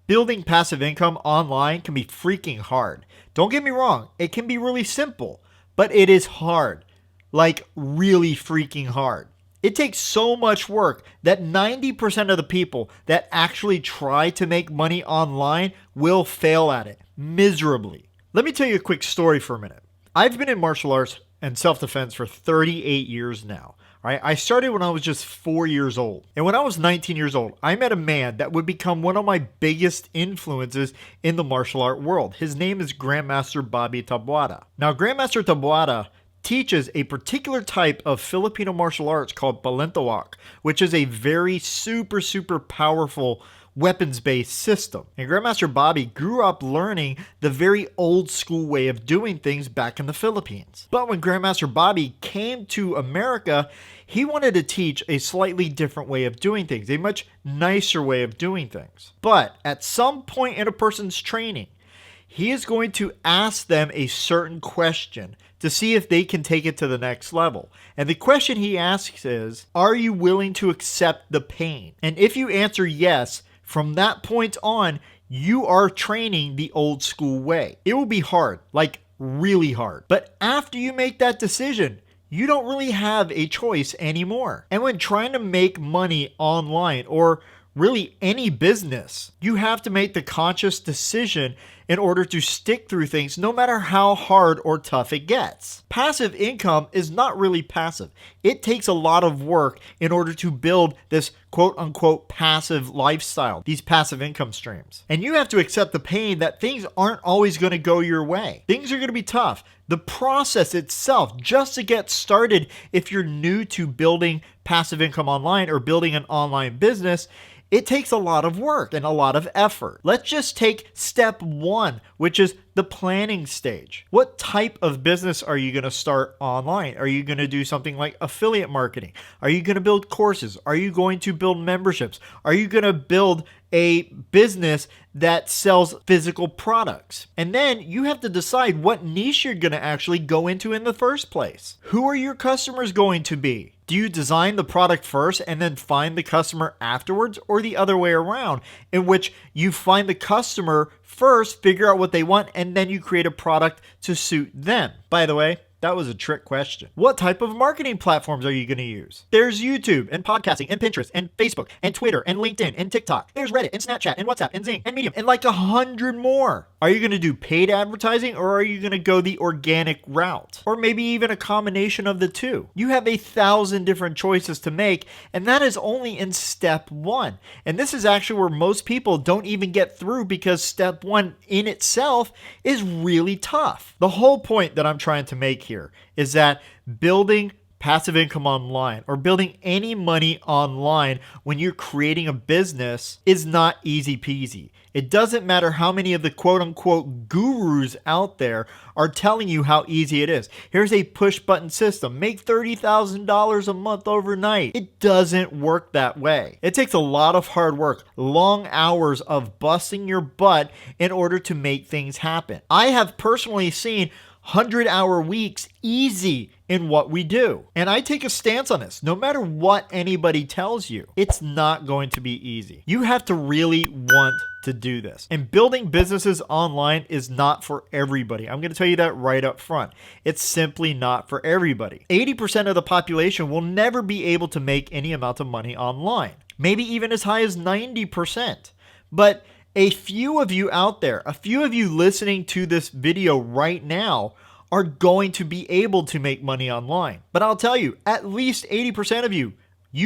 Building passive income online can be freaking hard. Don't get me wrong, it can be really simple, but it is hard. Like really freaking hard. It takes so much work that 90% of the people that actually try to make money online will fail at it miserably. Let me tell you a quick story for a minute. I've been in martial arts and self-defense for 38 years now. Right? I started when I was just 4 years old. And when I was 19 years old, I met a man that would become one of my biggest influences in the martial art world. His name is Grandmaster Tabata. Now, Grandmaster Tabata teaches a particular type of Filipino martial arts called balintawak, which is a very super powerful weapons-based system. And Grandmaster Bobby grew up learning the very old school way of doing things back in the Philippines. But when Grandmaster Bobby came to America, he wanted to teach a slightly different way of doing things, a much nicer way of doing things. But at some point in a person's training, he is going to ask them a certain question to see if they can take it to the next level. And the question he asks is, are you willing to accept the pain? And if you answer yes, from that point on, you are training the old school way. It will be hard, like really hard. But after you make that decision, you don't really have a choice anymore. And when trying to make money online or really any business, you have to make the conscious decision in order to stick through things no matter how hard or tough it gets. Passive income is not really passive. It takes a lot of work in order to build this quote unquote passive lifestyle, these passive income streams. And you have to accept the pain that things aren't always going to go your way. Things are going to be tough. The process itself, just to get started, if you're new to building passive income online or building an online business, it takes a lot of work and a lot of effort. Let's just take step one, which is the planning stage. What type of business are you going to start online? Are you going to do something like affiliate marketing? Are you going to build courses? Are you going to build memberships? Are you going to build a business that sells physical products? And then you have to decide what niche you're going to actually go into in the first place. Who are your customers going to be? Do you design the product first and then find the customer afterwards, or the other way around, in which you find the customer first, figure out what they want, and then you create a product to suit them? By the way, that was a trick question. What type of marketing platforms are you going to use? There's YouTube and podcasting and Pinterest and Facebook and Twitter and LinkedIn and TikTok. There's Reddit and Snapchat and WhatsApp and Zing and Medium and like 100 more. Are you going to do paid advertising, or are you going to go the organic route? Or maybe even a combination of the two? You have 1,000 different choices to make, and that is only in step one. And this is actually where most people don't even get through, because step one in itself is really tough. The whole point that I'm trying to make here is that building passive income online, or building any money online when you're creating a business, is not easy peasy. It doesn't matter how many of the quote unquote gurus out there are telling you how easy it is. Here's a push button system. Make $30,000 a month overnight. It doesn't work that way. It takes a lot of hard work, long hours of busting your butt in order to make things happen. I have personally seen 100-hour weeks easy in what we do. And I take a stance on this. No matter what anybody tells you, it's not going to be easy. You have to really want to do this. And building businesses online is not for everybody. I'm going to tell you that right up front. It's simply not for everybody. 80% of the population will never be able to make any amount of money online. Maybe even as high as 90%. But a few of you out there, a few of you listening to this video right now, are going to be able to make money online. But I'll tell you, at least 80% of you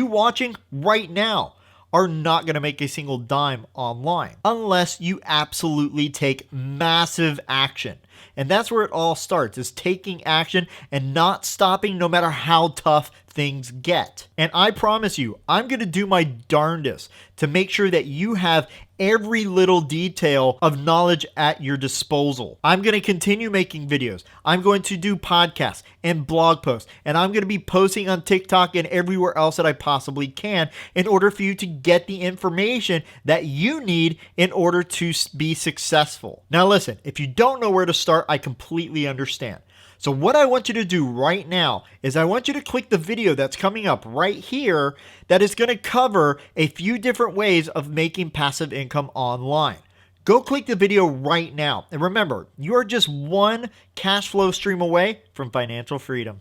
watching right now, are not going to make a single dime online unless you absolutely take massive action. And that's where it all starts, is taking action and not stopping no matter how tough things get. And I promise you, I'm going to do my darndest to make sure that you have every little detail of knowledge at your disposal. I'm going to continue making videos. I'm going to do podcasts and blog posts, and I'm going to be posting on TikTok and everywhere else that I possibly can in order for you to get the information that you need in order to be successful. Now listen, if you don't know where to start, I completely understand. So what I want you to do right now is I want you to click the video that's coming up right here that is going to cover a few different ways of making passive income online. Go click the video right now. And remember, you are just one cash flow stream away from financial freedom.